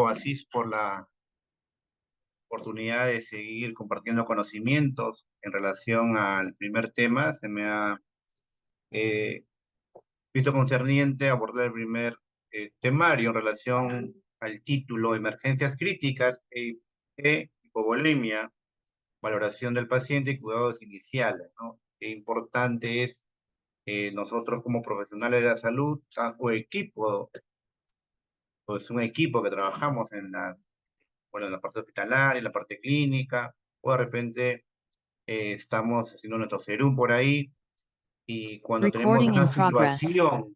Asís por la oportunidad de seguir compartiendo conocimientos en relación al primer tema. Se me ha eh, visto concerniente abordar el primer temario en relación al título Emergencias críticas e hipovolemia, valoración del paciente y cuidados iniciales, ¿no? Qué importante es nosotros como profesionales de la salud o equipo, pues un equipo que trabajamos en la parte hospitalaria, en la parte clínica, o de repente estamos haciendo nuestro serum por ahí, y cuando tenemos Recording una in progress. situación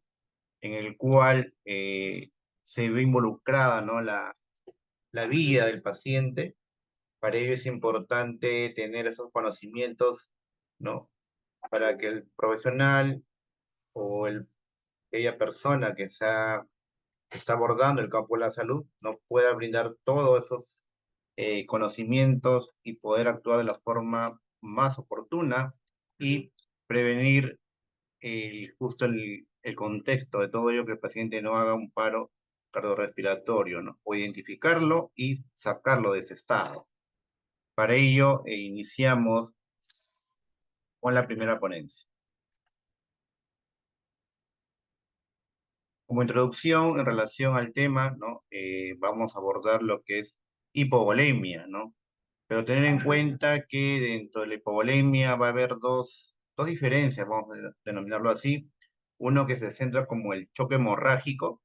en el cual se ve involucrada, ¿no? La vida del paciente, para ello es importante tener esos conocimientos, ¿no? Para que el profesional o aquella persona que está abordando el campo de la salud no pueda brindar todos esos conocimientos y poder actuar de la forma más oportuna y prevenir justo el contexto de todo ello, que el paciente no haga un paro cardiorrespiratorio, ¿no? O identificarlo y sacarlo de ese estado. Para ello, iniciamos con la primera ponencia. Como introducción en relación al tema, ¿no? Vamos a abordar lo que es hipovolemia, ¿no? Pero tener en cuenta que dentro de la hipovolemia va a haber dos diferencias, vamos a denominarlo así. Uno que se centra como el choque hemorrágico,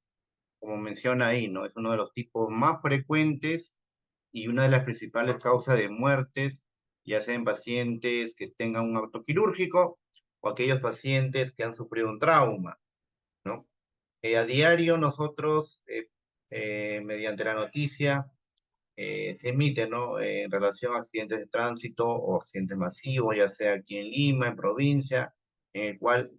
como menciona ahí, ¿no? Es uno de los tipos más frecuentes y una de las principales causas de muertes, ya sea en pacientes que tengan un acto quirúrgico o aquellos pacientes que han sufrido un trauma, ¿no? A diario nosotros, mediante la noticia, se emite, ¿no? En relación a accidentes de tránsito o accidentes masivos, ya sea aquí en Lima, en provincia, en el cual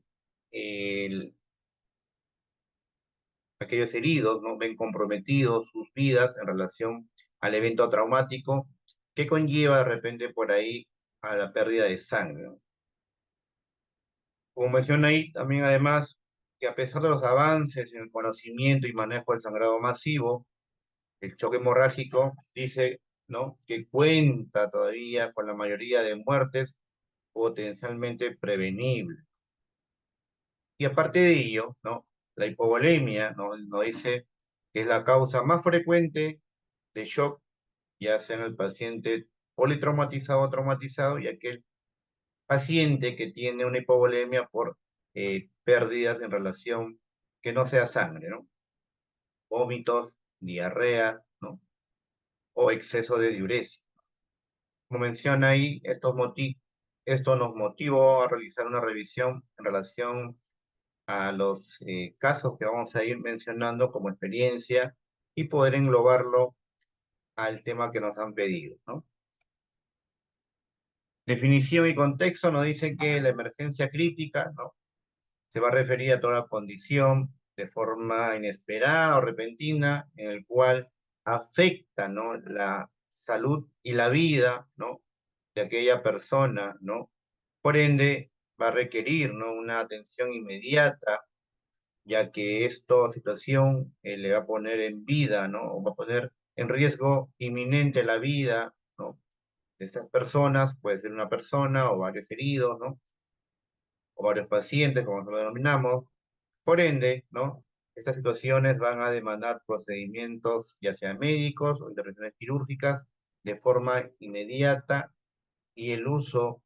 aquellos heridos, ¿no? Ven comprometidos sus vidas en relación al evento traumático que conlleva de repente por ahí a la pérdida de sangre, ¿no? Como menciona ahí, también además, que a pesar de los avances en el conocimiento y manejo del sangrado masivo, el choque hemorrágico dice, ¿no? Que cuenta todavía con la mayoría de muertes potencialmente prevenibles. Y aparte de ello, ¿no? La hipovolemia, ¿no? Nos dice que es la causa más frecuente de shock, ya sea en el paciente politraumatizado o traumatizado, y aquel paciente que tiene una hipovolemia por pérdidas en relación que no sea sangre, ¿no? Vómitos, diarrea, ¿no? O exceso de diuresis. Como menciona ahí, esto nos motivó a realizar una revisión en relación a los casos que vamos a ir mencionando como experiencia y poder englobarlo al tema que nos han pedido, ¿no? Definición y contexto nos dicen que la emergencia crítica, ¿no? Se va a referir a toda condición de forma inesperada o repentina en el cual afecta, ¿no? La salud y la vida, ¿no? De aquella persona, ¿no? Por ende, va a requerir, ¿no? Una atención inmediata, ya que esta situación le va a poner en vida, ¿no? O va a poner en riesgo inminente la vida, ¿no? De estas personas, puede ser una persona o varios heridos, ¿no? O varios pacientes, como lo denominamos. Por ende, ¿no? Estas situaciones van a demandar procedimientos, ya sean médicos o intervenciones quirúrgicas, de forma inmediata, y el uso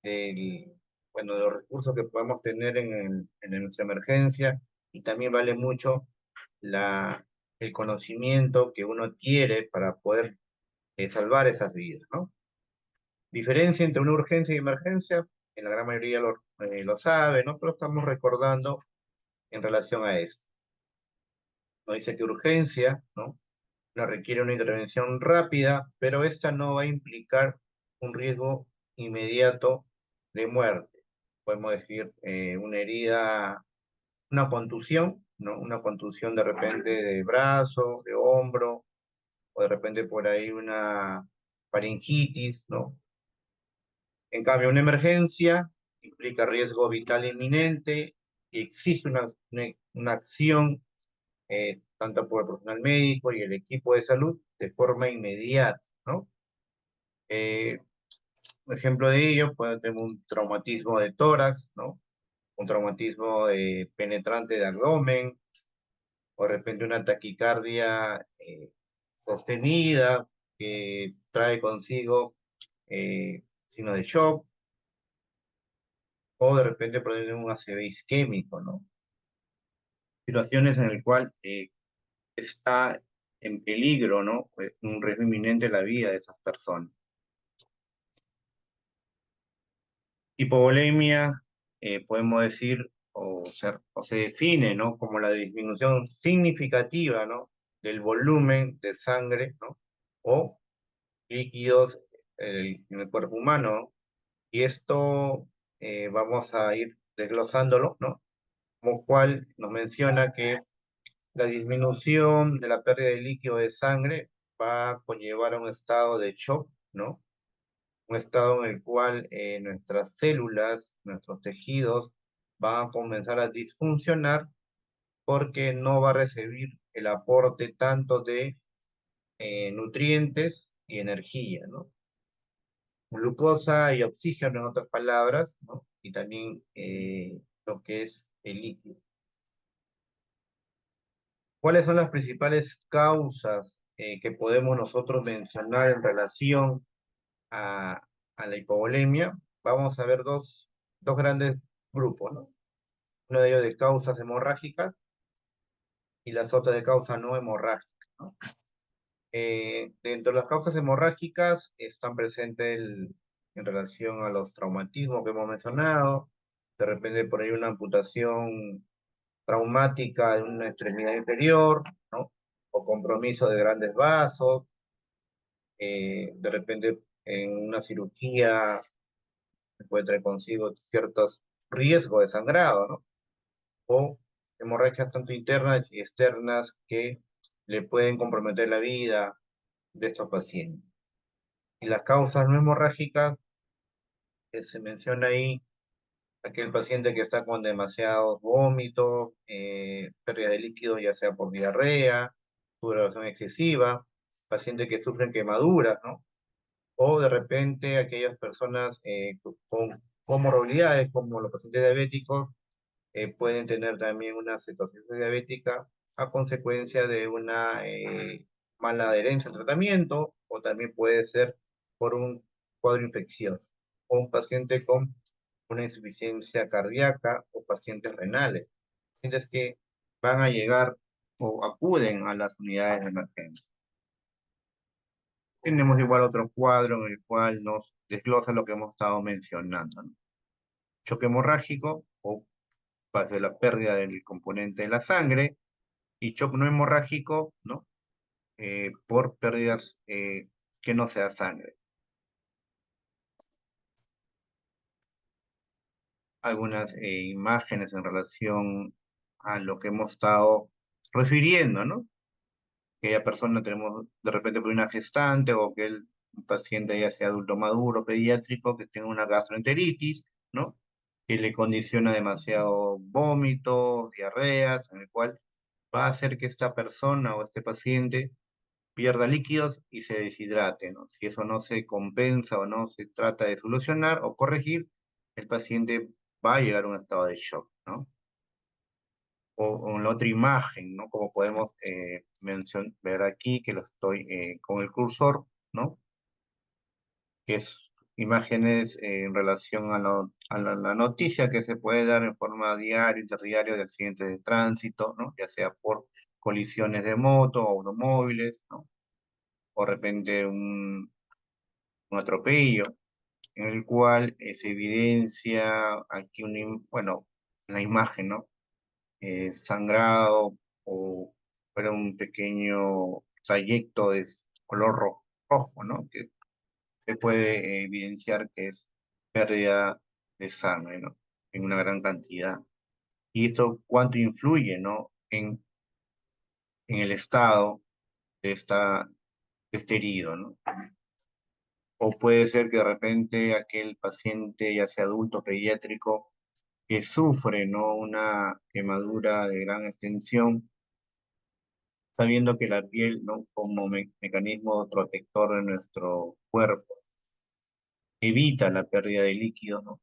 del, bueno, de los recursos que podemos tener en nuestra emergencia, y también vale mucho el conocimiento que uno adquiere para poder salvar esas vidas, ¿no? Diferencia entre una urgencia y emergencia, en la gran mayoría lo sabe, ¿no? Pero estamos recordando en relación a esto. Nos dice que urgencia, ¿no? La requiere una intervención rápida, pero esta no va a implicar un riesgo inmediato de muerte. Podemos decir una herida, una contusión, ¿no? Una contusión de repente de brazo, de hombro, o de repente por ahí una faringitis, ¿no? En cambio, una emergencia implica riesgo vital inminente y exige una acción tanto por el personal médico y el equipo de salud de forma inmediata, ¿no? Un ejemplo de ello puede tener un traumatismo de tórax, ¿no? Un traumatismo penetrante de abdomen, o de repente una taquicardia sostenida que trae consigo signos de shock, o de repente produce un ACV isquémico, ¿no? Situaciones en las cuales está en peligro, ¿no? Pues, un riesgo inminente de la vida de estas personas. Hipovolemia, podemos decir, o se define, ¿no? Como la disminución significativa, ¿no? Del volumen de sangre, ¿no? O líquidos en el cuerpo humano, ¿no? Y esto vamos a ir desglosándolo, ¿no? Como cual nos menciona que la disminución de la pérdida de líquido de sangre va a conllevar a un estado de shock, ¿no? Un estado en el cual nuestras células, nuestros tejidos van a comenzar a disfuncionar porque no va a recibir el aporte tanto de nutrientes y energía, ¿no? Glucosa y oxígeno, en otras palabras, ¿no? Y también lo que es el líquido. ¿Cuáles son las principales causas que podemos nosotros mencionar en relación a, a la hipovolemia? Vamos a ver dos grandes grupos, ¿no? Uno de ellos de causas hemorrágicas y las otras de causa no hemorrágica, ¿no? Dentro de las causas hemorrágicas están presentes en relación a los traumatismos que hemos mencionado, de repente por ahí una amputación traumática de una extremidad inferior, ¿no? O compromiso de grandes vasos, de repente en una cirugía se puede traer consigo ciertos riesgos de sangrado, ¿no? O hemorragias tanto internas y externas que le pueden comprometer la vida de estos pacientes. Y las causas no hemorrágicas, que se menciona ahí, aquel paciente que está con demasiados vómitos, pérdida de líquido, ya sea por diarrea, sudoración excesiva, pacientes que sufren quemaduras, ¿no? O de repente aquellas personas con comorbilidades, como los pacientes diabéticos, pueden tener también una cetosis diabética a consecuencia de una mala adherencia al tratamiento, o también puede ser por un cuadro infeccioso, o un paciente con una insuficiencia cardíaca o pacientes renales, pacientes que van a llegar o acuden a las unidades de emergencia. Tenemos igual otro cuadro en el cual nos desglosa lo que hemos estado mencionando, ¿no? Choque hemorrágico o base de la pérdida del componente de la sangre, y shock no hemorrágico, ¿no? Por pérdidas que no sea sangre. Algunas imágenes en relación a lo que hemos estado refiriendo, ¿no? Aquella persona tenemos de repente por una gestante o que el paciente ya sea adulto maduro, pediátrico, que tenga una gastroenteritis, ¿no? Que le condiciona demasiado vómitos, diarreas, en el cual va a hacer que esta persona o este paciente pierda líquidos y se deshidrate, ¿no? Si eso no se compensa o no se trata de solucionar o corregir, el paciente va a llegar a un estado de shock, ¿no? O en la otra imagen, ¿no? Como podemos ver aquí, que lo estoy con el cursor, ¿no? Que es imágenes en relación a, la noticia que se puede dar en forma diaria, interdiaria de accidentes de tránsito, ¿no? Ya sea por colisiones de moto, automóviles, ¿no? O de repente un atropello, en el cual se evidencia aquí, bueno, la imagen, ¿no? Sangrado o fuera un pequeño trayecto de color rojo, ¿no? Que se puede evidenciar que es pérdida de sangre, ¿no? En una gran cantidad. Y esto cuánto influye, ¿no? En el estado de este herido, ¿no? O puede ser que de repente aquel paciente, ya sea adulto o pediátrico, que sufre, ¿no? Una quemadura de gran extensión, sabiendo que la piel, ¿no? Como mecanismo protector de nuestro cuerpo, evita la pérdida de líquido, ¿no?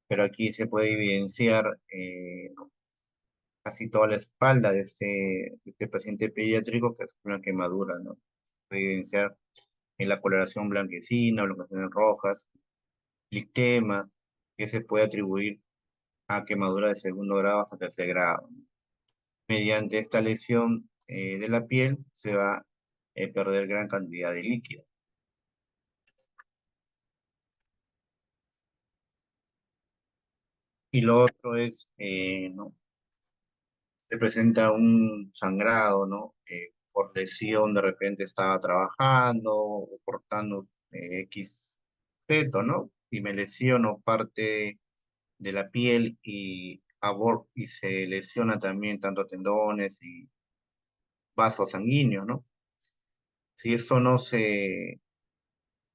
Pero aquí se puede evidenciar ¿no? casi toda la espalda de este paciente pediátrico que es una quemadura, ¿no? Puede evidenciar en la coloración blanquecina, blanquecinas rojas, ictemas, que se puede atribuir a quemadura de segundo grado hasta tercer grado. Mediante esta lesión de la piel se va a perder gran cantidad de líquido. Y lo otro es, ¿no? Se presenta un sangrado, ¿no? Por lesión, de repente estaba trabajando o cortando X feto, ¿no? Y me lesiono parte de la piel y se lesiona también tanto tendones y vasos sanguíneos, ¿no? Si esto no se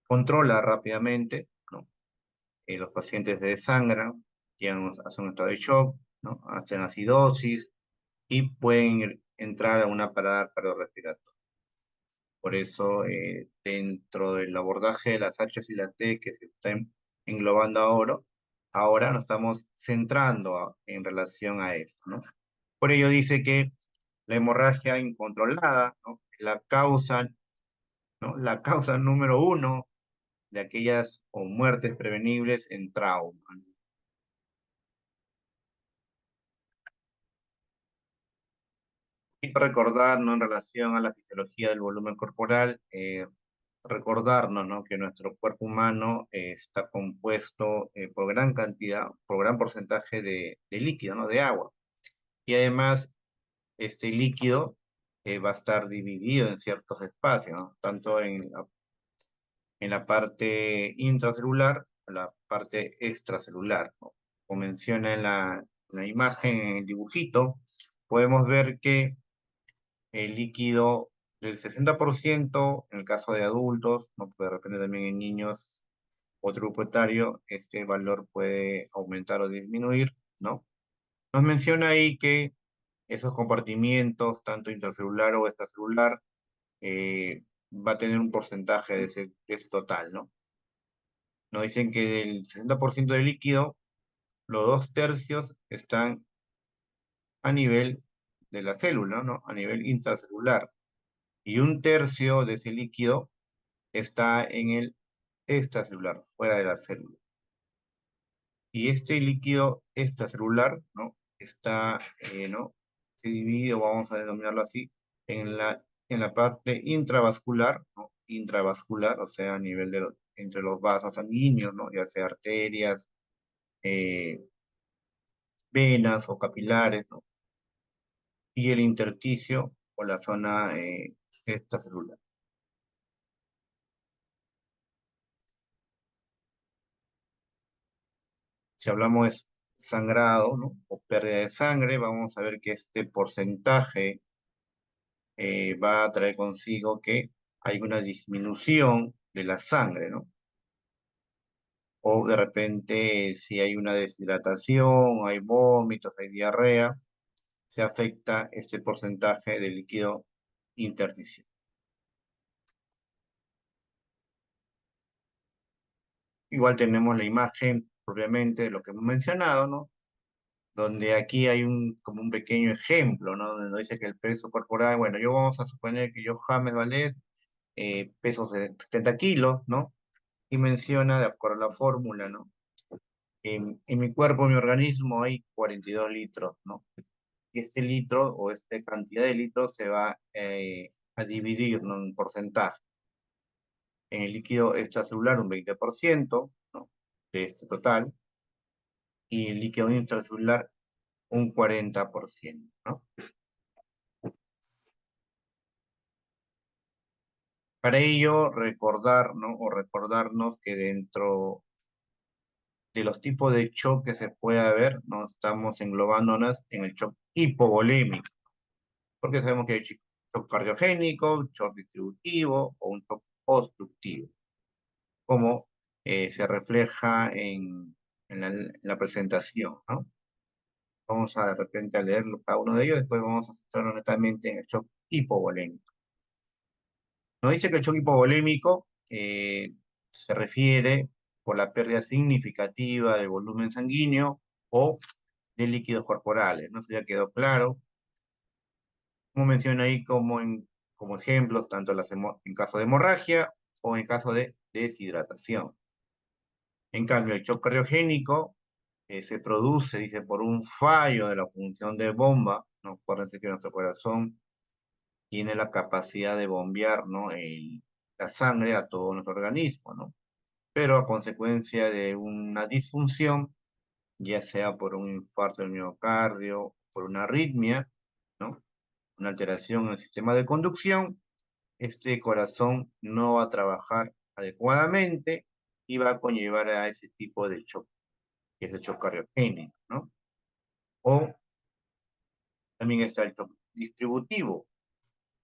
controla rápidamente, ¿no? Los pacientes desangran, llegan a un estado de shock, ¿no? Hacen acidosis y pueden entrar a una parada cardiorrespiratoria. Por eso, dentro del abordaje de las H y la T que se están englobando ahora nos estamos centrando en relación a esto, ¿no? Por ello dice que la hemorragia incontrolada, ¿no? ¿No? La causa número uno de aquellas o muertes prevenibles en trauma. Y para recordarnos en relación a la fisiología del volumen corporal, recordarnos, ¿no? Que nuestro cuerpo humano está compuesto por gran cantidad, por gran porcentaje de líquido, ¿no? De agua. Y además, este líquido va a estar dividido en ciertos espacios, ¿no? Tanto en la parte intracelular, la parte extracelular, ¿no? Como menciona en la imagen, en el dibujito, podemos ver que el líquido del 60% en el caso de adultos, ¿no? Puede de repente también en niños, otro grupo etario, este valor puede aumentar o disminuir, ¿no? Nos menciona ahí que esos compartimientos, tanto intracelular o extracelular, va a tener un porcentaje de ese total, ¿no? Nos dicen que del 60% de líquido, los dos tercios están a nivel de la célula, ¿no? A nivel intracelular. Y un tercio de ese líquido está en el extracelular, fuera de la célula. Y este líquido extracelular, ¿no? Está, ¿no? Se divide, o vamos a denominarlo así, en la parte intravascular, ¿no? Intravascular, o sea, a nivel entre los vasos sanguíneos, ¿no? Ya sea arterias, eh, venas o capilares, ¿no? Y el intersticio o la zona extracelular. Si hablamos de sangrado, ¿no? O pérdida de sangre, vamos a ver que este porcentaje va a traer consigo que hay una disminución de la sangre, ¿no? O de repente, si hay una deshidratación, hay vómitos, hay diarrea, se afecta este porcentaje de líquido intersticial. Igual tenemos la imagen propiamente de lo que hemos mencionado, ¿no? Donde aquí hay como un pequeño ejemplo, ¿no? Donde nos dice que el peso corporal, bueno, yo vamos a suponer que yo, James Valet, peso de 70 kilos, ¿no? Y menciona, de acuerdo a la fórmula, ¿no? En mi cuerpo, en mi organismo, hay 42 litros, ¿no? Y este litro o esta cantidad de litros se va a dividir, ¿no? En porcentaje. En el líquido extracelular, un 20%, ¿no? De este total, y el líquido intracelular, un 40%, ¿no? Para ello, recordar, ¿no? O recordarnos que dentro de los tipos de shock que se puede haber, ¿no? Estamos englobándonos en el shock hipovolémico, porque sabemos que hay shock cardiogénico, shock distributivo o un shock obstructivo, como se refleja en la presentación, ¿no? Vamos a de repente a leer cada uno de ellos, después vamos a centrarnos netamente en el shock hipovolémico. Nos dice que el shock hipovolémico se refiere por la pérdida significativa del volumen sanguíneo o de líquidos corporales, ¿no? Eso ya quedó claro. Como menciona ahí como ejemplos, tanto en caso de hemorragia o en caso de deshidratación. En cambio, el shock cardiogénico se produce, dice, por un fallo de la función de bomba, ¿no? Acuérdense que nuestro corazón tiene la capacidad de bombear, ¿no? La sangre a todo nuestro organismo, ¿no? Pero a consecuencia de una disfunción, ya sea por un infarto del miocardio, por una arritmia, ¿no? Una alteración en el sistema de conducción, este corazón no va a trabajar adecuadamente y va a conllevar a ese tipo de shock, que es el shock cardiogénico, ¿no? O también está el shock distributivo.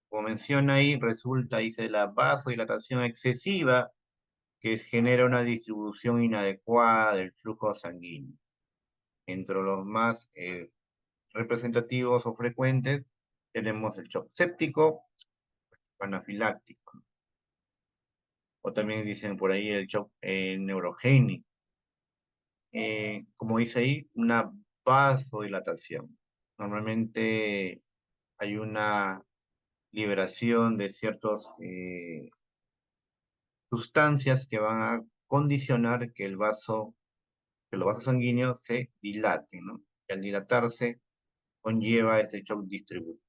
Como menciona ahí, resulta, dice, la vasodilatación excesiva que genera una distribución inadecuada del flujo sanguíneo. Entre los más representativos o frecuentes tenemos el shock séptico, anafiláctico, o también dicen por ahí el shock neurogénico. Como dice ahí, una vasodilatación. Normalmente hay una liberación de ciertas sustancias que van a condicionar que los vasos sanguíneos se dilaten, ¿no? Y al dilatarse conlleva este shock distributivo.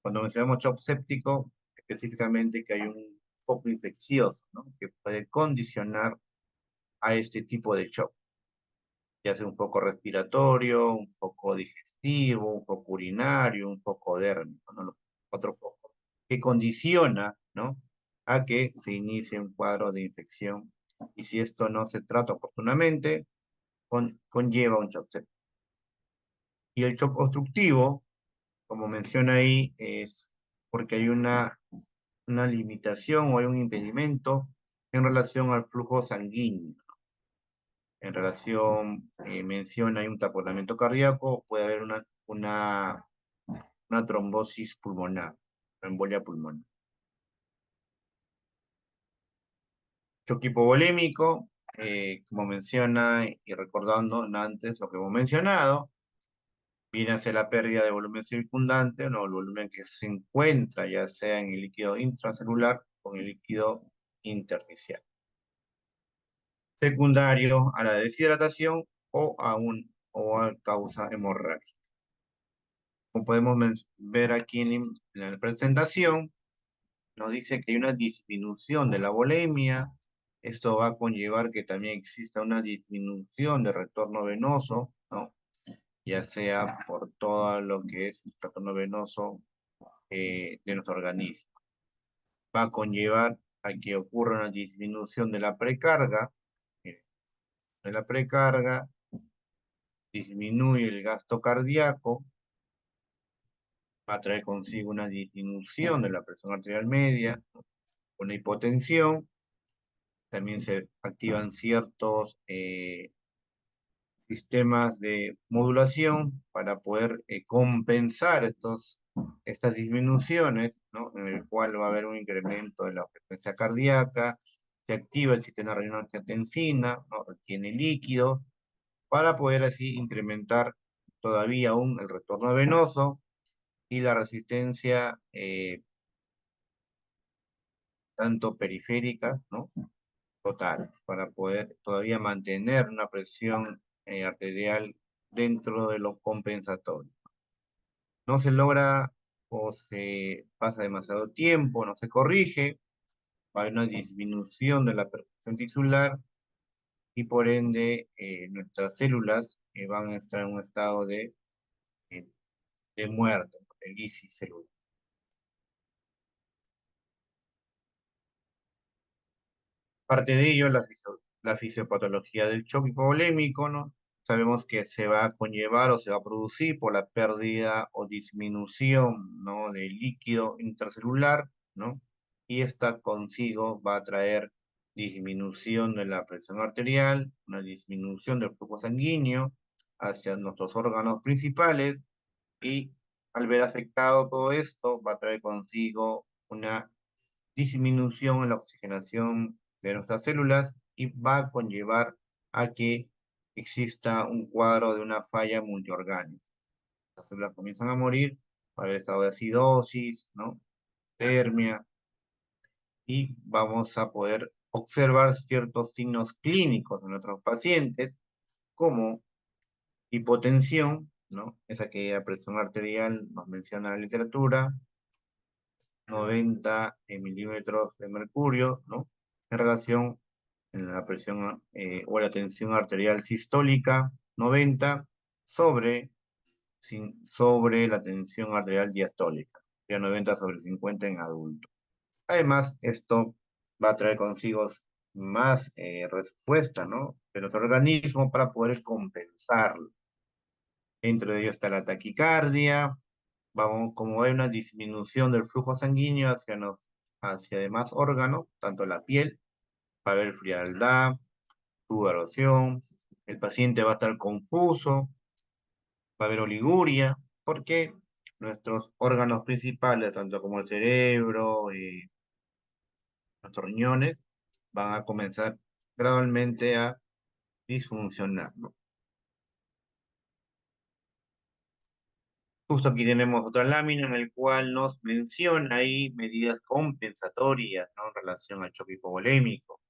Cuando mencionamos shock séptico, específicamente que hay un foco infeccioso, ¿no? Que puede condicionar a este tipo de shock, ya sea un foco respiratorio, un foco digestivo, un foco urinario, un foco dérmico, ¿no? Otro foco que condiciona, ¿no? A que se inicie un cuadro de infección. Y si esto no se trata oportunamente, conlleva un shock séptico. Y el shock obstructivo, como menciona ahí, es porque hay una limitación o hay un impedimento en relación al flujo sanguíneo. En relación, menciona, hay un taponamiento cardíaco, puede haber una trombosis pulmonar, una embolia pulmonar. Shock hipovolémico, como menciona y recordando antes lo que hemos mencionado, viene a ser la pérdida de volumen circundante, o no, el volumen que se encuentra ya sea en el líquido intracelular o en el líquido intersticial. Secundario a la deshidratación o a causa hemorrágica. Como podemos ver aquí en la presentación, nos dice que hay una disminución de la volemia. Esto va a conllevar que también exista una disminución de retorno venoso, ¿no? Ya sea por todo lo que es el retorno venoso de nuestro organismo. Va a conllevar a que ocurra una disminución de la precarga. De la precarga disminuye el gasto cardíaco, va a traer consigo una disminución de la presión arterial media, una hipotensión. También se activan ciertos sistemas de modulación para poder compensar estas disminuciones, ¿no? En el cual va a haber un incremento de la frecuencia cardíaca, se activa el sistema renina-angiotensina, ¿no? Retiene líquido, para poder así incrementar todavía aún el retorno venoso y la resistencia tanto periférica, ¿no? Total, para poder todavía mantener una presión arterial dentro de lo compensatorio. No se logra o se pasa demasiado tiempo, no se corrige, va a haber una disminución de la perfusión tisular y por ende nuestras células van a estar en un estado eh, de muerte, de lisis celular. Parte de ello, la fisiopatología del shock hipovolémico, ¿no? Sabemos que se va a conllevar o se va a producir por la pérdida o disminución, ¿no? Del líquido intracelular, ¿no? Y esta consigo va a traer disminución de la presión arterial, una disminución del flujo sanguíneo, hacia nuestros órganos principales y al ver afectado todo esto va a traer consigo una disminución en la oxigenación de nuestras células y va a conllevar a que exista un cuadro de una falla multiorgánica. Las células comienzan a morir, va a haber estado de acidosis, ¿no? Termia, y vamos a poder observar ciertos signos clínicos en nuestros pacientes, como hipotensión, ¿no? Es aquella presión arterial, nos menciona la literatura, 90 milímetros de mercurio, ¿no? En relación en la presión o la tensión arterial sistólica, 90 sobre, sobre la tensión arterial diastólica, ya 90 sobre 50 en adultos. Además, esto va a traer consigo más respuesta, ¿no? De nuestro organismo para poder compensarlo. Entre ellos está la taquicardia, vamos, como hay una disminución del flujo sanguíneo hacia demás órganos, tanto la piel, va a haber frialdad, sudoración, el paciente va a estar confuso, va a haber oliguria, porque nuestros órganos principales, tanto como el cerebro y nuestros riñones, van a comenzar gradualmente a disfuncionar, ¿no? Justo aquí tenemos otra lámina en el cual nos menciona ahí medidas compensatorias, ¿no? En relación al choque hipovolémico.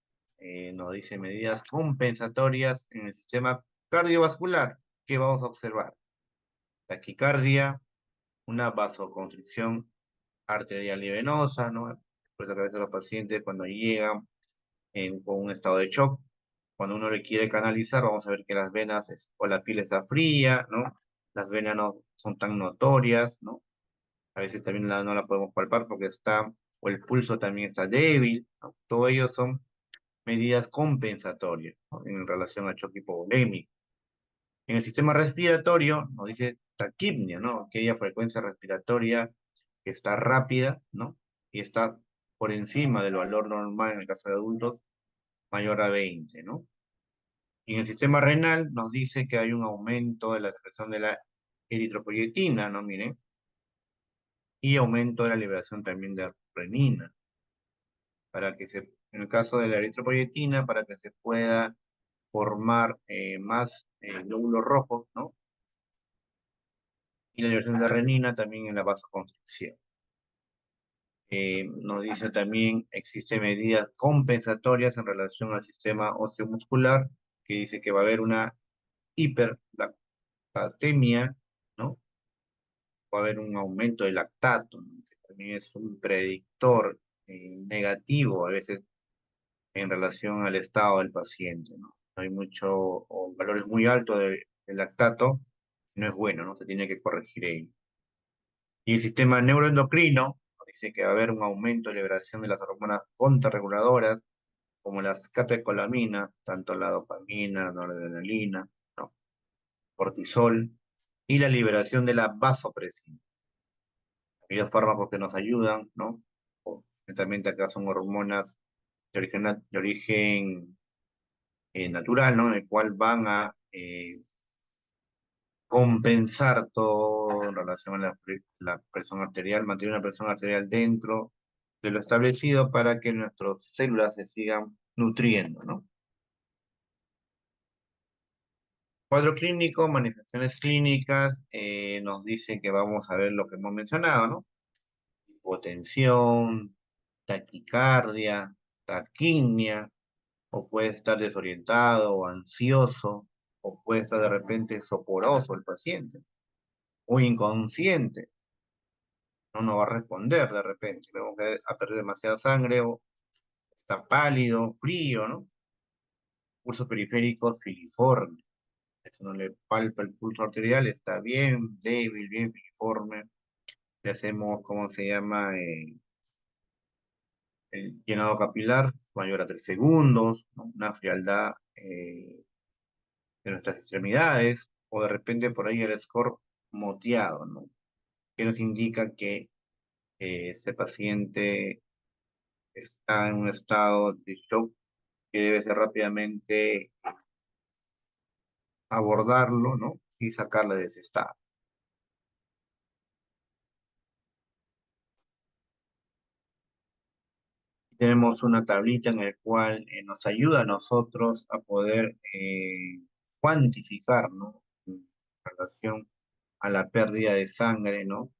Nos dice medidas compensatorias en el sistema cardiovascular que vamos a observar. Taquicardia, una vasoconstricción arterial y venosa, ¿no? Por eso que a veces los pacientes cuando llegan con un estado de shock, cuando uno le quiere canalizar, vamos a ver que las venas o la piel está fría, ¿no? Las venas no son tan notorias, ¿no? A veces también no la podemos palpar porque está, o el pulso también está débil, ¿no? Todo ello son medidas compensatorias, ¿no? En relación al choque hipovolémico. En el sistema respiratorio, nos dice taquipnia, ¿no? Aquella frecuencia respiratoria que está rápida, ¿no? Y está por encima del valor normal en el caso de adultos, mayor a 20, ¿no? Y en el sistema renal nos dice que hay un aumento de la secreción de la eritropoyetina, ¿no? Miren, y aumento de la liberación también de renina, en el caso de la eritropoyetina, para que se pueda formar más glóbulos rojos, ¿no? Y la liberación de renina también en la vasoconstricción. Nos dice también, existen medidas compensatorias en relación al sistema osteomuscular, que dice que va a haber una hiperlactatemia, ¿no? Va a haber un aumento del lactato, ¿no? Que también es un predictor negativo a veces en relación al estado del paciente, ¿no? Hay o valores muy altos de lactato, no es bueno, ¿no? Se tiene que corregir ello. Y el sistema neuroendocrino dice que va a haber un aumento de liberación de las hormonas contrarreguladoras, como las catecolaminas, tanto la dopamina, la noradrenalina, ¿no? Cortisol, y la liberación de la vasopresina. Aquellos fármacos que nos ayudan, ¿no? Netamente acá son hormonas de origen natural, ¿no? En el cual van a compensar todo en relación a la presión arterial, mantener una presión arterial dentro de lo establecido para que nuestras células se sigan nutriendo, ¿no? Cuadro clínico, manifestaciones clínicas, nos dice que vamos a ver lo que hemos mencionado, ¿no? Hipotensión, taquicardia, taquimia, o puede estar desorientado o ansioso, o puede estar de repente soporoso el paciente, o inconsciente, no va a responder de repente, vemos que a perder demasiada sangre, o está pálido, frío, ¿no? Pulso periférico filiforme, eso no le palpa el pulso arterial, está bien débil, bien filiforme, le hacemos, ¿cómo se llama? El llenado capilar mayor a 3 segundos, ¿no? Una frialdad de nuestras extremidades, o de repente por ahí el score moteado, ¿no? Que nos indica que ese paciente está en un estado de shock que debe ser rápidamente abordarlo, ¿no? Y sacarle de ese estado. Tenemos una tablita en la cual nos ayuda a nosotros a poder cuantificar, ¿no? En relación a la pérdida de sangre, ¿no?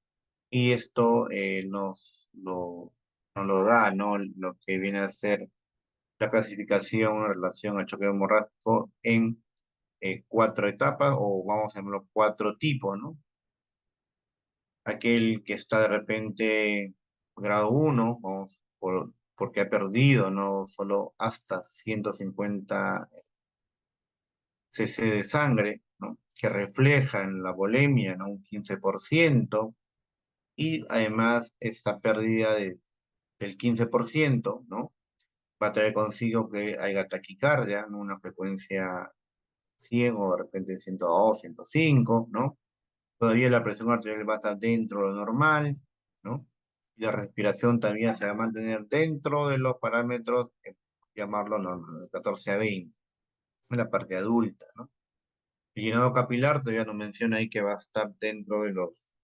Y esto nos lo da, ¿no? Lo que viene a ser la clasificación en relación al choque hemorrágico en cuatro etapas, o vamos a llamarlo cuatro tipos, ¿no? Aquel que está de repente grado uno, porque ha perdido, ¿no? Solo hasta 150 cc de sangre, ¿no? Que refleja en la volemia, ¿no? Un 15%, y además esta pérdida del 15%, ¿no? Va a traer consigo que haya taquicardia, ¿no? Una frecuencia 100 o de repente 102, 105, ¿no? Todavía la presión arterial va a estar dentro de lo normal, ¿no? Y la respiración también se va a mantener dentro de los parámetros, llamarlo normal, de 14 a 20, en la parte adulta, ¿no? El llenado capilar todavía nos menciona ahí que va a estar dentro de los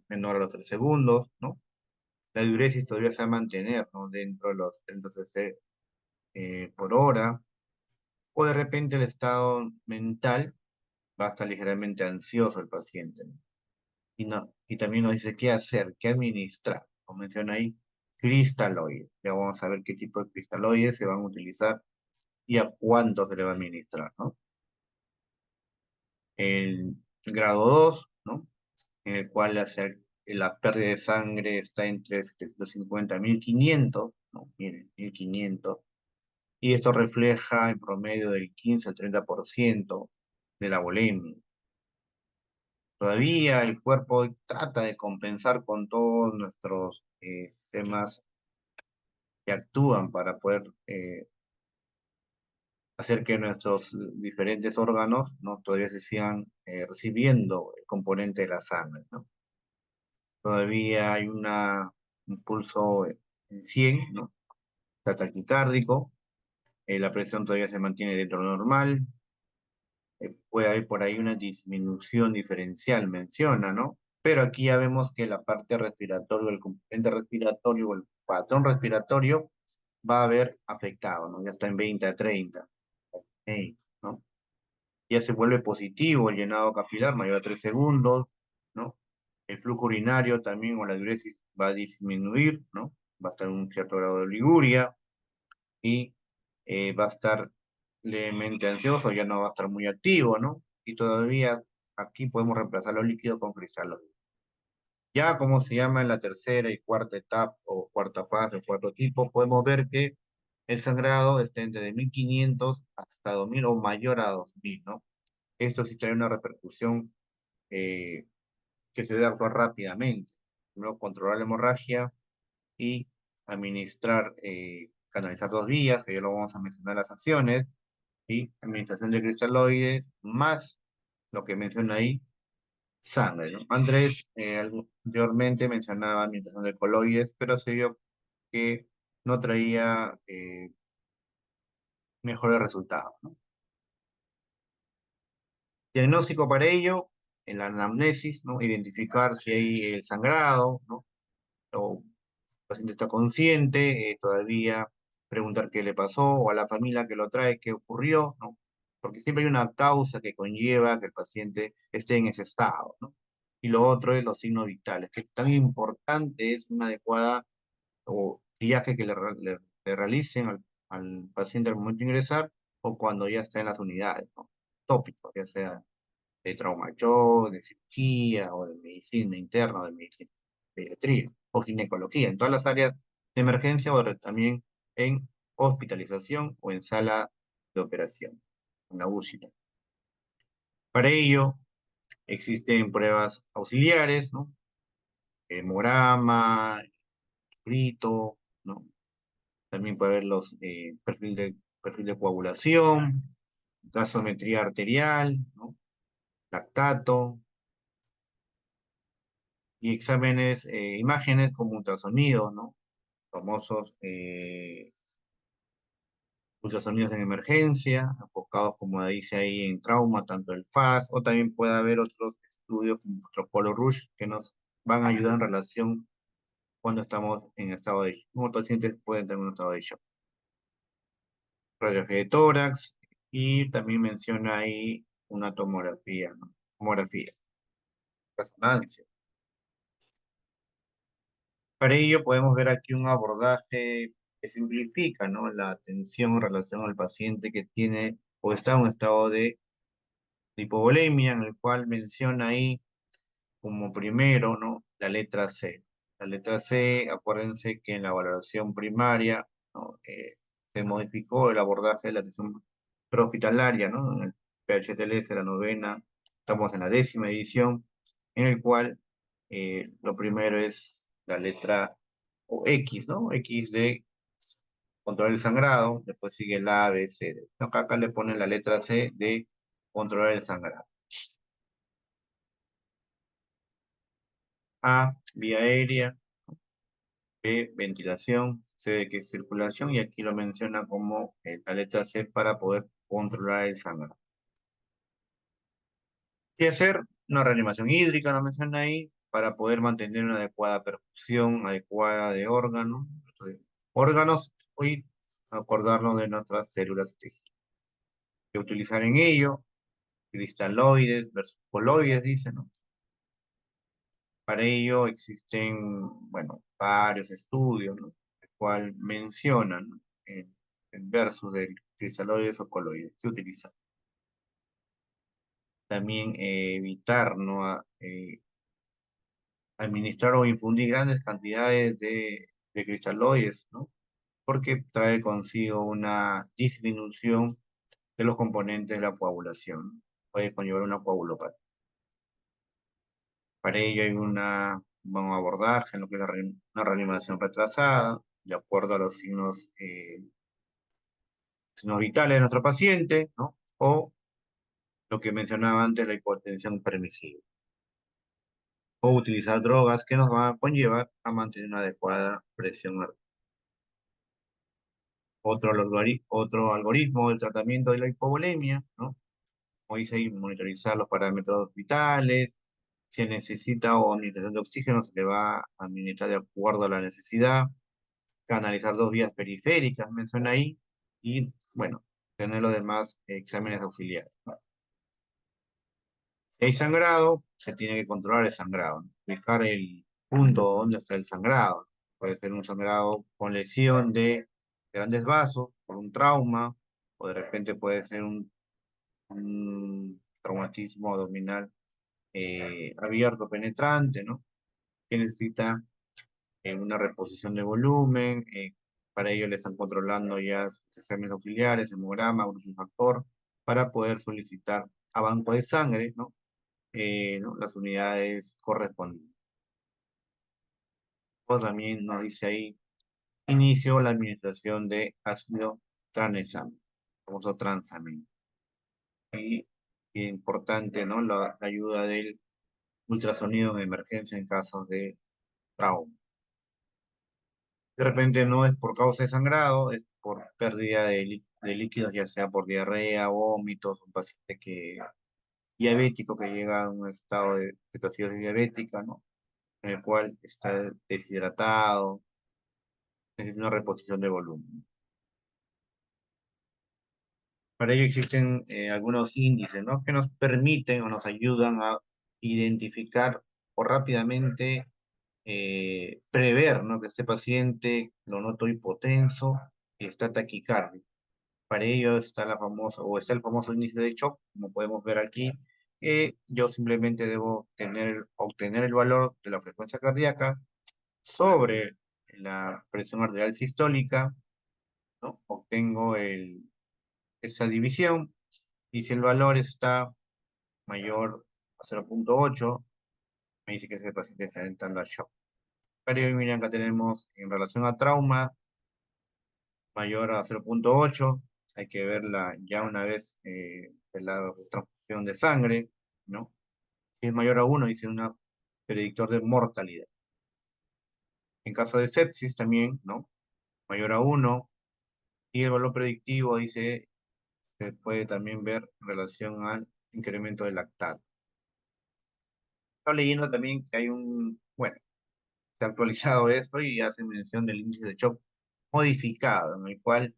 menor a los 3 segundos, ¿no? La diuresis todavía se va a mantener, ¿no? Dentro de los 30 cc por hora, o de repente el estado mental va a estar ligeramente ansioso el paciente, ¿no? Y también nos dice qué hacer, qué administrar. Como menciona ahí, cristaloides. Ya vamos a ver qué tipo de cristaloides se van a utilizar y a cuánto se le va a administrar, ¿no? El grado 2, ¿no? En el cual la pérdida de sangre está entre 750 y 1500, ¿no? Miren, 1500. Y esto refleja en promedio del 15 al 30% de la volemia. Todavía el cuerpo trata de compensar con todos nuestros sistemas que actúan para poder hacer que nuestros diferentes órganos, ¿no? Todavía se sigan recibiendo el componente de la sangre, ¿no? Todavía hay un pulso en 100, ¿no? Está taquicárdico, la presión todavía se mantiene dentro de lo normal, puede haber por ahí una disminución diferencial, menciona, ¿no? Pero aquí ya vemos que la parte respiratoria, el componente respiratorio o el patrón respiratorio va a haber afectado, ¿no? Ya está en 20 a 30, ¿no? Ya se vuelve positivo el llenado capilar mayor a 3 segundos, ¿no? El flujo urinario también o la diuresis va a disminuir, ¿no? Va a estar en un cierto grado de oliguria y va a estar levemente ansioso, ya no va a estar muy activo, ¿no? Y todavía aquí podemos reemplazar los líquidos con cristaloides. Ya como se llama en la tercera y cuarta etapa o cuarta fase, cuarto tipo, podemos ver que el sangrado está entre 1500 hasta 2000 o mayor a 2000, ¿no? Esto sí trae una repercusión eh, que se debe actuar rápidamente. Primero, controlar la hemorragia y administrar, canalizar dos vías, que ya lo vamos a mencionar las acciones, y administración de cristaloides, más lo que menciona ahí, sangre, ¿no? Andrés anteriormente mencionaba administración de coloides, pero se vio que no traía mejores resultados, ¿no? Diagnóstico para ello, en la anamnesis, ¿no? Identificar si hay sangrado, ¿no? O el paciente está consciente, todavía preguntar qué le pasó, o a la familia que lo trae, qué ocurrió, ¿no? Porque siempre hay una causa que conlleva que el paciente esté en ese estado, ¿no? Y lo otro es los signos vitales, que tan importante es una adecuada o viaje que le realicen al paciente al momento de ingresar o cuando ya está en las unidades, ¿no? Tópicos, ya sea de trauma shock, de cirugía o de medicina interna o de medicina pediatría o ginecología, en todas las áreas de emergencia o también en hospitalización o en sala de operación, en la UCI. Para ello existen pruebas auxiliares, ¿no? Hemograma, escrito, ¿no? También puede haber los perfil de coagulación, gasometría arterial, ¿no? Lactato, y exámenes, imágenes como ultrasonido, ¿no? Famosos ultrasonidos en emergencia, enfocados, como dice ahí, en trauma, tanto el FAS, o también puede haber otros estudios como protocolo Rush que nos van a ayudar en relación cuando estamos en estado de shock. Como el paciente puede entrar en un estado de shock. Radiografía de tórax, y también menciona ahí una tomografía, ¿no? Tomografía, resonancia. Para ello podemos ver aquí un abordaje que simplifica, ¿no?, la atención en relación al paciente que tiene o está en un estado de hipovolemia, en el cual menciona ahí como primero, ¿no?, la letra C. La letra C, acuérdense que en la valoración primaria, ¿no?, se modificó el abordaje de la atención prehospitalaria, ¿no? En el PHTLS, la novena, estamos en la 10ª edición, en el cual lo primero es la letra o X, ¿no? X de controlar el sangrado, después sigue la A, B, C. D. Acá le ponen la letra C de controlar el sangrado. A, vía aérea; B, ventilación; C, de que es circulación, y aquí lo menciona como la letra C para poder controlar el sangrado. Y hacer una reanimación hídrica, lo menciona ahí, para poder mantener una adecuada perfusión adecuada de órganos, y acordarnos de nuestras células tejidas. Que utilizar en ello cristaloides versus coloides, dice, ¿no? Para ello existen, bueno, varios estudios, ¿no?, el cual mencionan, ¿no?, el versus del cristaloides o coloides que utilizan. También evitar, ¿no?, administrar o infundir grandes cantidades de cristaloides, ¿no?, porque trae consigo una disminución de los componentes de la coagulación, ¿no? Puede conllevar una coagulopatía. Para ello hay un buen abordaje en lo que es una reanimación retrasada, de acuerdo a los signos vitales de nuestro paciente, ¿no? O lo que mencionaba antes, la hipotensión permisiva. O utilizar drogas que nos van a conllevar a mantener una adecuada presión arterial. Otro algoritmo del tratamiento de la hipovolemia, ¿no? Como dice ahí, monitorizar los parámetros vitales. Si necesita o administración de oxígeno, se le va a administrar de acuerdo a la necesidad. Canalizar 2 vías periféricas, menciona ahí, y bueno, tener los demás exámenes auxiliares, ¿no? Si hay sangrado, se tiene que controlar el sangrado, ¿no? Fijar el punto donde está el sangrado. Puede ser un sangrado con lesión de grandes vasos, por un trauma, o de repente puede ser un traumatismo abdominal abierto penetrante, ¿no?, que necesita una reposición de volumen. Para ello le están controlando ya sus exámenes auxiliares, hemograma, factor, para poder solicitar a banco de sangre, ¿no?, ¿no?, las unidades correspondientes. O también nos dice ahí, inicio la administración de ácido tranexámico, famoso transamin. Y importante, ¿no?, la ayuda del ultrasonido en emergencia en casos de trauma. De repente no es por causa de sangrado, es por pérdida de líquidos, ya sea por diarrea, vómitos, un paciente diabético que llega a un estado de cetoacidosis diabética, ¿no?, en el cual está deshidratado, necesita una reposición de volumen. Para ello existen algunos índices, ¿no?, que nos permiten o nos ayudan a identificar o rápidamente prever, ¿no?, que este paciente lo noto hipotenso y está taquicárdico. Para ello está está el famoso índice de shock, como podemos ver aquí. Yo simplemente debo obtener el valor de la frecuencia cardíaca sobre la presión arterial sistólica, ¿no? Obtengo esa división, y si el valor está mayor a 0,8, me dice que ese paciente está entrando al shock. Para ello, miren, acá tenemos en relación a trauma, mayor a 0,8, hay que verla ya una vez de la transfusión de sangre, ¿no? Si es mayor a 1, dice un predictor de mortalidad. En caso de sepsis también, ¿no? Mayor a 1, Y el valor predictivo dice, se puede también ver en relación al incremento del lactato. Estaba leyendo también que hay bueno, se ha actualizado esto y hace mención del índice de shock modificado, en el cual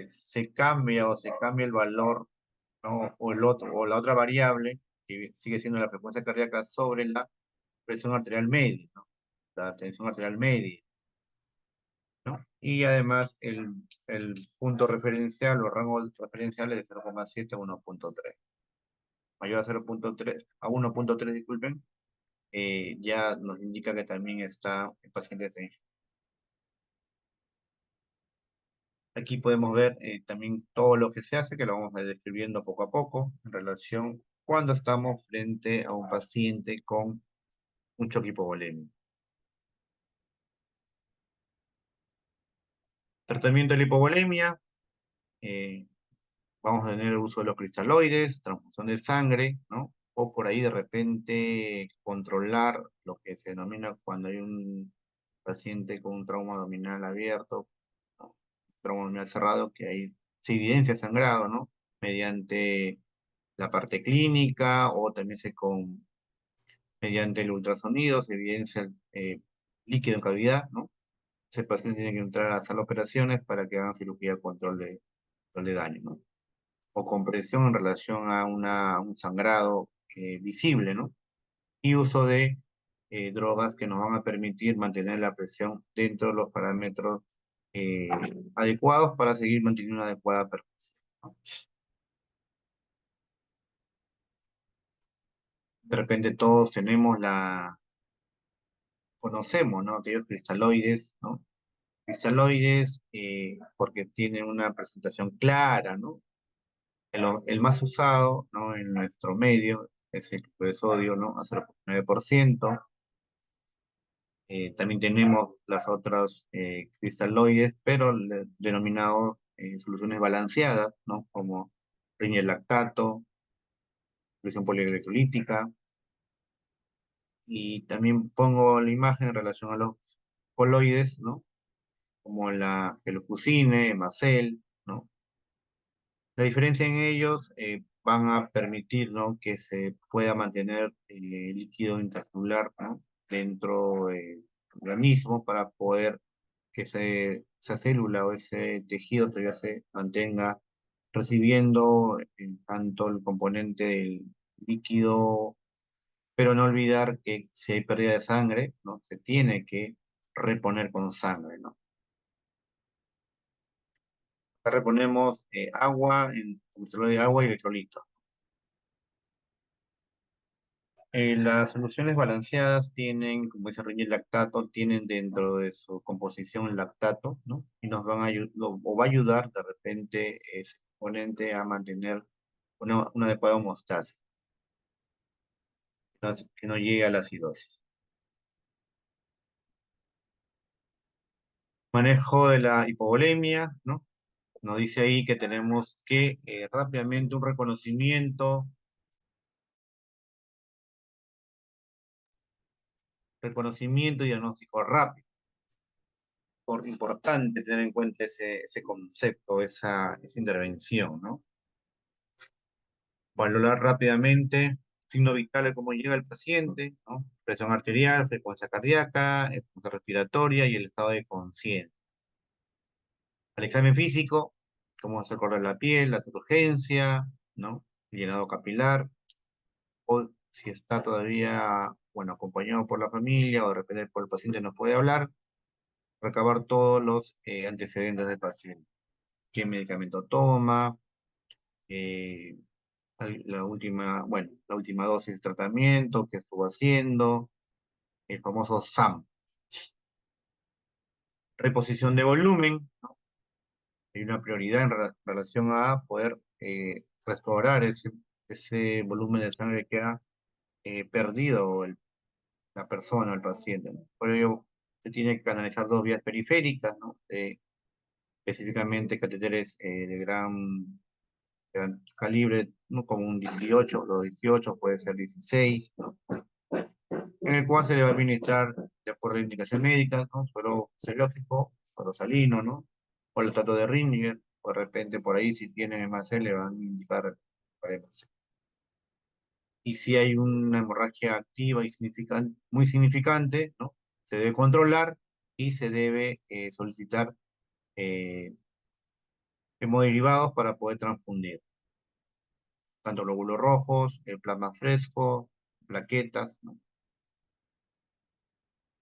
se cambia o se cambia el valor, ¿no? O el otro, o la otra variable, que sigue siendo la frecuencia cardíaca sobre la presión arterial media, ¿no? La tensión arterial media, ¿no? Y además el punto referencial o rango referencial es de 0,7 a 1,3. Mayor a 0,3, a 1,3, disculpen, ya nos indica que también está el paciente de tensión. Aquí podemos ver también todo lo que se hace, que lo vamos a ir describiendo poco a poco, en relación cuando estamos frente a un paciente con un choque hipovolémico. Tratamiento de la hipovolemia, eh, vamos a tener el uso de los cristaloides, transfusión de sangre, ¿no? O por ahí de repente controlar lo que se denomina cuando hay un paciente con un trauma abdominal abierto, ¿no? Trauma abdominal cerrado, que ahí se evidencia sangrado, ¿no? Mediante la parte clínica o también mediante el ultrasonido se evidencia el líquido en cavidad, ¿no? Ese paciente tiene que entrar a la sala de operaciones para que hagan cirugía de control de daño, ¿no? O compresión en relación a un sangrado visible, ¿no? Y uso de drogas que nos van a permitir mantener la presión dentro de los parámetros eh, adecuados para seguir manteniendo una adecuada perfusión, ¿no? De repente todos conocemos, ¿no? Aquellos cristaloides, ¿no? Cristaloides porque tienen una presentación clara, ¿no? El más usado, ¿no? En nuestro medio es el tipo de sodio, ¿no? A 0,9%. También tenemos las otras cristaloides, pero denominados soluciones balanceadas, ¿no? Como lactato, solución polielectrolítica. Y también pongo la imagen en relación a los coloides, ¿no? Como la gelocusine, Hemacel, ¿no? La diferencia en ellos van a permitir, ¿no? Que se pueda mantener líquido intracelular, ¿no? Dentro del organismo para poder que esa célula o ese tejido todavía se mantenga recibiendo tanto el componente del líquido, pero no olvidar que si hay pérdida de sangre, ¿no? Se tiene que reponer con sangre, ¿no? Reponemos agua, como se lo de agua y electrolitos. Las soluciones balanceadas tienen, como dice Riñel lactato, tienen dentro de su composición el lactato, ¿no? Y nos van a o va a ayudar de repente ese componente a mantener una adecuada homeostasis, que no llegue a la acidosis. Manejo de la hipovolemia, ¿no? Nos dice ahí que tenemos que rápidamente un reconocimiento y diagnóstico rápido. Importante tener en cuenta ese concepto, esa intervención, ¿no? Valorar rápidamente signos vitales, cómo llega el paciente, ¿no? Presión arterial, frecuencia cardíaca, frecuencia respiratoria y el estado de conciencia. El examen físico, cómo hacer correr la piel, la urgencia, ¿no? El llenado capilar, o si está todavía, bueno, acompañado por la familia o de repente por el paciente no puede hablar, recabar todos los antecedentes del paciente. ¿Qué medicamento toma? Eh, la última dosis de tratamiento que estuvo haciendo, el famoso SAM. Reposición de volumen, ¿no? Hay una prioridad en relación a poder restaurar ese volumen de sangre que ha perdido la persona, el paciente, ¿no? Por ello, se tiene que canalizar dos vías periféricas, ¿no? Específicamente catéteres gran calibre, ¿no? Como un 18, los 18 puede ser 16, ¿no? En el cual se le va a administrar, de acuerdo a indicación médica, ¿no? Suero fisiológico, suero salino, ¿no? o el trato de Ringier, o de repente por ahí si tienen MAC le van a indicar para MAC. Y si hay una hemorragia activa y muy significante, ¿no? Se debe controlar y se debe solicitar eh, hemoderivados para poder transfundir, tanto glóbulos rojos, el plasma fresco, plaquetas, ¿no?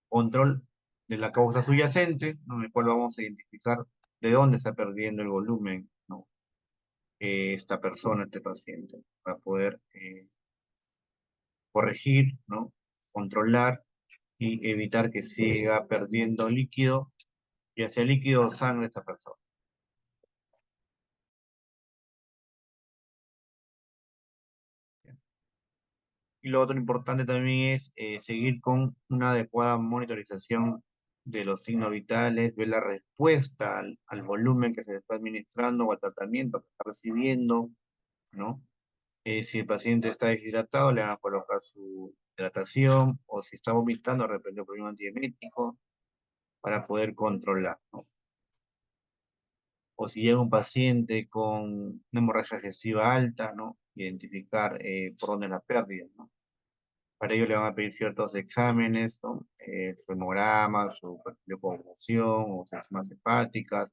Control de la causa subyacente, ¿no? En el cual vamos a identificar de dónde está perdiendo el volumen, ¿no? Esta persona, este paciente, para poder corregir, ¿no? Controlar y evitar que siga perdiendo líquido, ya sea líquido o sangre esta persona. Y lo otro importante también es seguir con una adecuada monitorización de los signos vitales, ver la respuesta al volumen que se le está administrando o al tratamiento que está recibiendo, ¿no? Si el paciente está deshidratado, le van a colocar su hidratación, o si está vomitando, de repente un problema antiemético, para poder controlar, ¿no? O si llega un paciente con una hemorragia digestiva alta, ¿no? Identificar por dónde es la pérdida, ¿no? Para ello le van a pedir ciertos exámenes, ¿no? Su hemograma, su perfil de convulsión, o sus enzimas hepáticas,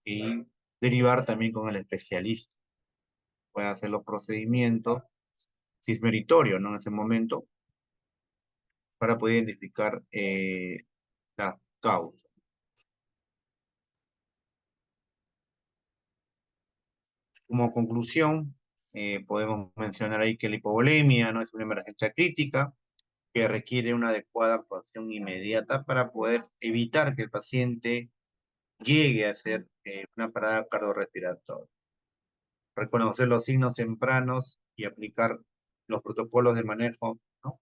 y derivar también con el especialista. Puede hacer los procedimientos, si es meritorio, ¿no? En ese momento, para poder identificar la causa. Como conclusión, podemos mencionar ahí que la hipovolemia no es una emergencia crítica, que requiere una adecuada actuación inmediata para poder evitar que el paciente llegue a hacer una parada cardiorrespiratoria. Reconocer los signos tempranos y aplicar los protocolos de manejo, ¿no?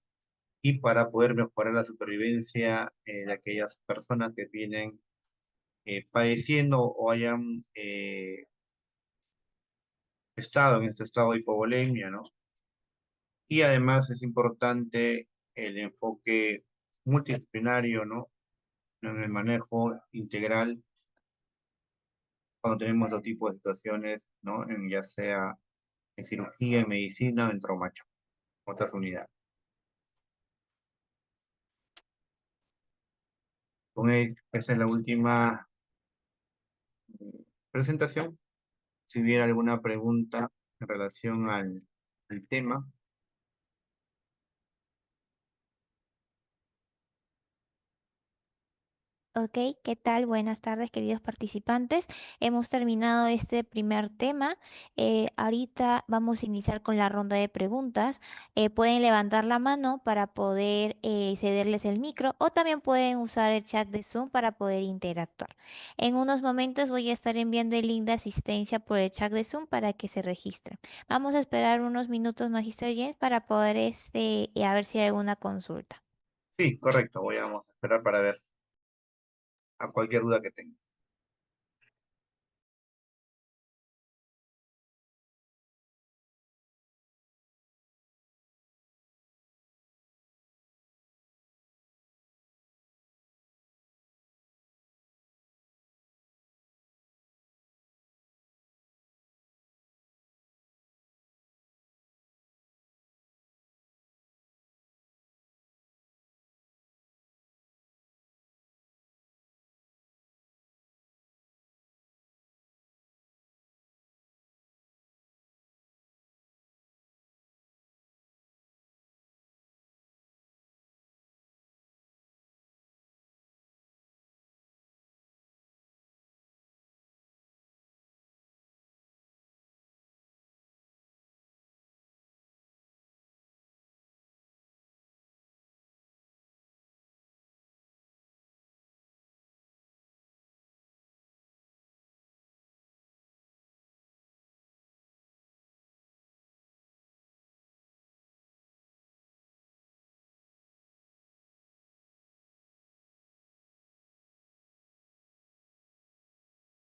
Y para poder mejorar la supervivencia de aquellas personas que vienen padeciendo o hayan estado en este estado de hipovolemia, ¿no? Y además es importante el enfoque multidisciplinario, ¿no? En el manejo integral cuando tenemos dos tipos de situaciones, ¿no? Ya sea en cirugía, en medicina o en traumacho, otras unidades. Esa es la última presentación. Si hubiera alguna pregunta en relación al tema. Ok, ¿qué tal? Buenas tardes, queridos participantes. Hemos terminado este primer tema. Ahorita vamos a iniciar con la ronda de preguntas. Pueden levantar la mano para poder cederles el micro o también pueden usar el chat de Zoom para poder interactuar. En unos momentos voy a estar enviando el link de asistencia por el chat de Zoom para que se registren. Vamos a esperar unos minutos, Magister Jens, para poder a ver si hay alguna consulta. Sí, correcto. Vamos a esperar para ver a cualquier duda que tenga.